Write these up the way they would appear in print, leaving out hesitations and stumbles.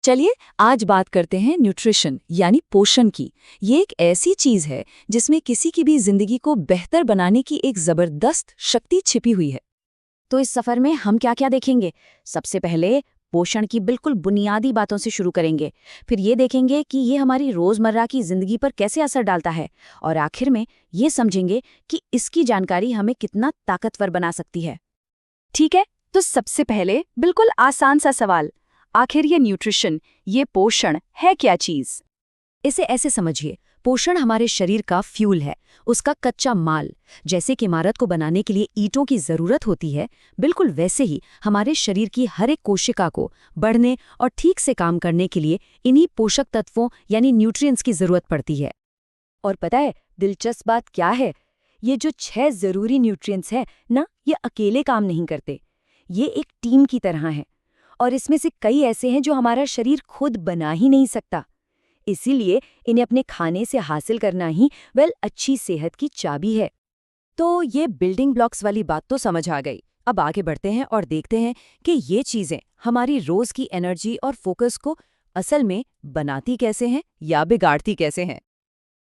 चलिए आज बात करते हैं न्यूट्रिशन यानी पोषण की। ये एक ऐसी चीज है जिसमें किसी की भी जिंदगी को बेहतर बनाने की एक जबरदस्त शक्ति छिपी हुई है। तो इस सफर में हम क्या क्या देखेंगे? सबसे पहले पोषण की बिल्कुल बुनियादी बातों से शुरू करेंगे। फिर ये देखेंगे कि ये हमारी रोजमर्रा की जिंदगी पर कैसे असर डालता है। और आखिर में ये समझेंगे कि इसकी जानकारी हमें कितना ताकतवर बना सकती है। ठीक है, तो सबसे पहले बिल्कुल आसान सा सवाल, आखिर ये न्यूट्रिशन, ये पोषण है क्या चीज? इसे ऐसे समझिए, पोषण हमारे शरीर का फ्यूल है, उसका कच्चा माल। जैसे कि इमारत को बनाने के लिए ईंटों की जरूरत होती है, बिल्कुल वैसे ही हमारे शरीर की हर एक कोशिका को बढ़ने और ठीक से काम करने के लिए इन्हीं पोषक तत्वों यानी न्यूट्रिएंट्स की जरूरत पड़ती है। और पता है दिलचस्प बात क्या है? ये जो 6 जरूरी न्यूट्रिएंट्स हैं ना, ये अकेले काम नहीं करते। ये एक टीम की तरह है और इसमें से कई ऐसे हैं जो हमारा शरीर खुद बना ही नहीं सकता। इसीलिए इन्हें अपने खाने से हासिल करना ही अच्छी सेहत की चाबी है। तो ये बिल्डिंग ब्लॉक्स वाली बात तो समझ आ गई। अब आगे बढ़ते हैं और देखते हैं कि ये चीजें हमारी रोज की एनर्जी और फोकस को असल में बनाती कैसे हैं या बिगाड़ती कैसे हैं।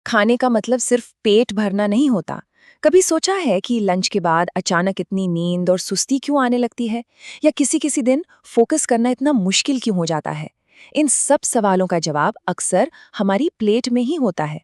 खाने का मतलब सिर्फ पेट भरना नहीं होता। कभी सोचा है कि लंच के बाद अचानक इतनी नींद और सुस्ती क्यों आने लगती है, या किसी किसी दिन फोकस करना इतना मुश्किल क्यों हो जाता है? इन सब सवालों का जवाब अक्सर हमारी प्लेट में ही होता है।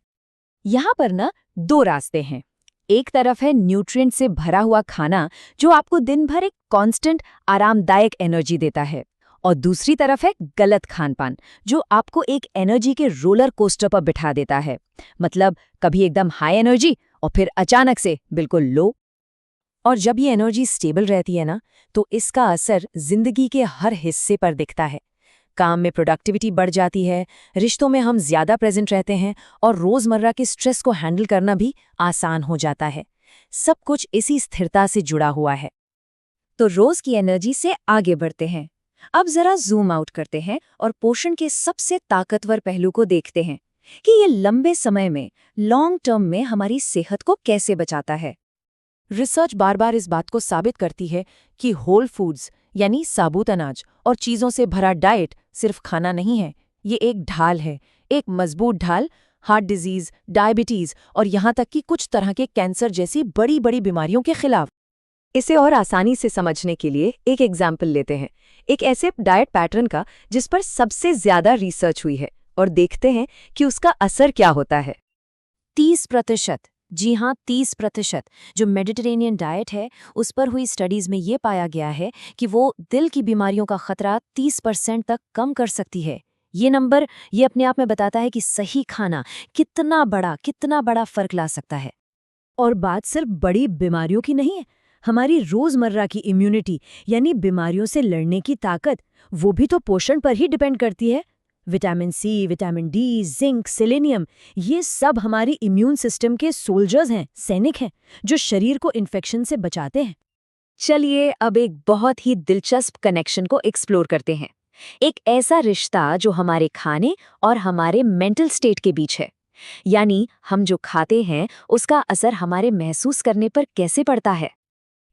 यहाँ पर ना 2 रास्ते हैं। एक तरफ है न्यूट्रिएंट से भरा हुआ खाना जो आपको दिन भर एक कांस्टेंट आरामदायक एनर्जी देता है, और दूसरी तरफ है गलत खानपान जो आपको एक एनर्जी के रोलर कोस्टर पर बिठा देता है। मतलब कभी एकदम हाई एनर्जी और फिर अचानक से बिल्कुल लो। और जब ये एनर्जी स्टेबल रहती है ना, तो इसका असर जिंदगी के हर हिस्से पर दिखता है। काम में प्रोडक्टिविटी बढ़ जाती है, रिश्तों में हम ज्यादा प्रेजेंट रहते हैं और रोजमर्रा के स्ट्रेस को हैंडल करना भी आसान हो जाता है। सब कुछ इसी स्थिरता से जुड़ा हुआ है। तो रोज की एनर्जी से आगे बढ़ते हैं। अब जरा जूम आउट करते हैं और पोषण के सबसे ताकतवर पहलू को देखते हैं कि ये लंबे समय में, लॉन्ग टर्म में हमारी सेहत को कैसे बचाता है। रिसर्च बार बार इस बात को साबित करती है कि होल फूड्स यानी साबुत अनाज और चीजों से भरा डाइट सिर्फ खाना नहीं है, ये एक ढाल है, एक मजबूत ढाल हार्ट डिजीज, डायबिटीज और यहाँ तक कि कुछ तरह के कैंसर जैसी बड़ी बड़ी बीमारियों के खिलाफ। इसे और आसानी से समझने के लिए एक एग्जाम्पल लेते हैं, एक ऐसे डाइट पैटर्न का जिस पर सबसे ज्यादा रिसर्च हुई है, और देखते हैं कि उसका असर क्या होता है। 30%, जी हाँ 30% जो मेडिटेरेनियन डाइट है उस पर हुई स्टडीज में ये पाया गया है कि वो दिल की बीमारियों का खतरा 30% तक कम कर सकती है। ये नंबर ये अपने आप में बताता है कि सही खाना कितना बड़ा फर्क ला सकता है। और बात सिर्फ बड़ी बीमारियों की नहीं है, हमारी रोजमर्रा की इम्यूनिटी यानी बीमारियों से लड़ने की ताकत, वो भी तो पोषण पर ही डिपेंड करती है। Vitamin C, vitamin D, zinc, selenium, ये सब हमारी इम्यून सिस्टम के सोल्जर्स हैं, सैनिक हैं, जो शरीर को इन्फेक्शन से बचाते हैं। चलिए अब एक बहुत ही दिलचस्प कनेक्शन को एक्सप्लोर करते हैं। एक ऐसा रिश्ता जो हमारे खाने और हमारे मेंटल स्टेट के बीच है। यानी हम जो खाते हैं उसका असर हमारे महसूस करने पर कैसे पड़ता है।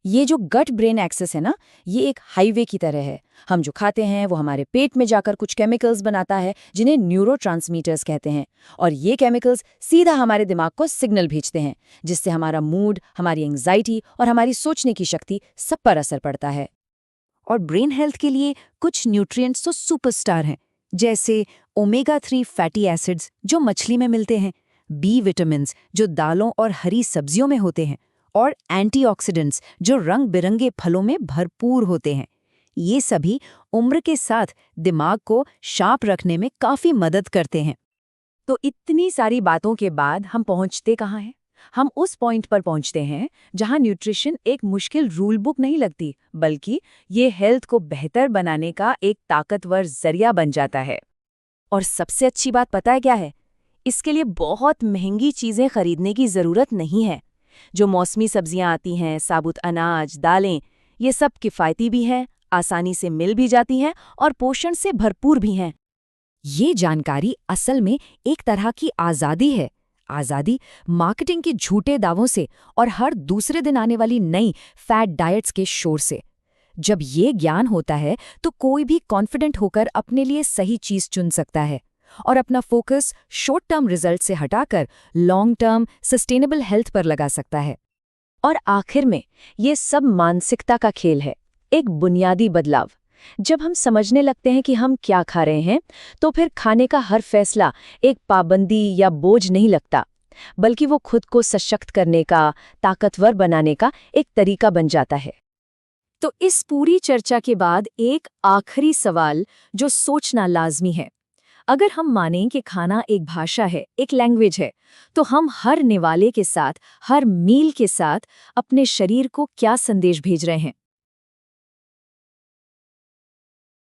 ये जो गट ब्रेन एक्सेस है ना, ये एक हाईवे की तरह है। हम जो खाते हैं वो हमारे पेट में जाकर कुछ केमिकल्स बनाता है जिन्हें न्यूरोट्रांसमीटर्स कहते हैं, और ये केमिकल्स सीधा हमारे दिमाग को सिग्नल भेजते हैं, जिससे हमारा मूड, हमारी एंग्जाइटी और हमारी सोचने की शक्ति सब पर असर पड़ता है। और ब्रेन हेल्थ के लिए कुछ न्यूट्रिएंट्स तो सुपरस्टार हैं, जैसे ओमेगा 3 फैटी एसिड्स जो मछली में मिलते हैं, बी विटामिन्स जो दालों और हरी सब्जियों में होते हैं, और एंटीऑक्सीडेंट्स जो रंग बिरंगे फलों में भरपूर होते हैं। ये सभी उम्र के साथ दिमाग को शार्प रखने में काफी मदद करते हैं। तो इतनी सारी बातों के बाद हम पहुंचते कहाँ हैं? हम उस पॉइंट पर पहुंचते हैं जहां न्यूट्रिशन एक मुश्किल रूल बुक नहीं लगती, बल्कि ये हेल्थ को बेहतर बनाने का एक ताकतवर जरिया बन जाता है। और सबसे अच्छी बात पता है क्या है? इसके लिए बहुत महंगी चीजें खरीदने की जरूरत नहीं है। जो मौसमी सब्जियां आती हैं, साबुत अनाज, दालें, ये सब किफ़ायती भी हैं, आसानी से मिल भी जाती हैं और पोषण से भरपूर भी हैं। ये जानकारी असल में एक तरह की आज़ादी है। आज़ादी मार्केटिंग के झूठे दावों से और हर दूसरे दिन आने वाली नई फैट डाइट्स के शोर से। जब ये ज्ञान होता है तो कोई भी कॉन्फिडेंट होकर अपने लिए सही चीज चुन सकता है और अपना फोकस शॉर्ट टर्म रिजल्ट से हटाकर लॉन्ग टर्म सस्टेनेबल हेल्थ पर लगा सकता है। और आखिर में ये सब मानसिकता का खेल है, एक बुनियादी बदलाव। जब हम समझने लगते हैं कि हम क्या खा रहे हैं, तो फिर खाने का हर फैसला एक पाबंदी या बोझ नहीं लगता, बल्कि वो खुद को सशक्त करने का, ताकतवर बनाने का एक तरीका बन जाता है। तो इस पूरी चर्चा के बाद एक आखिरी सवाल जो सोचना लाजमी है। अगर हम मानें कि खाना एक भाषा है, एक लैंग्वेज है, तो हम हर निवाले के साथ, हर मील के साथ अपने शरीर को क्या संदेश भेज रहे हैं?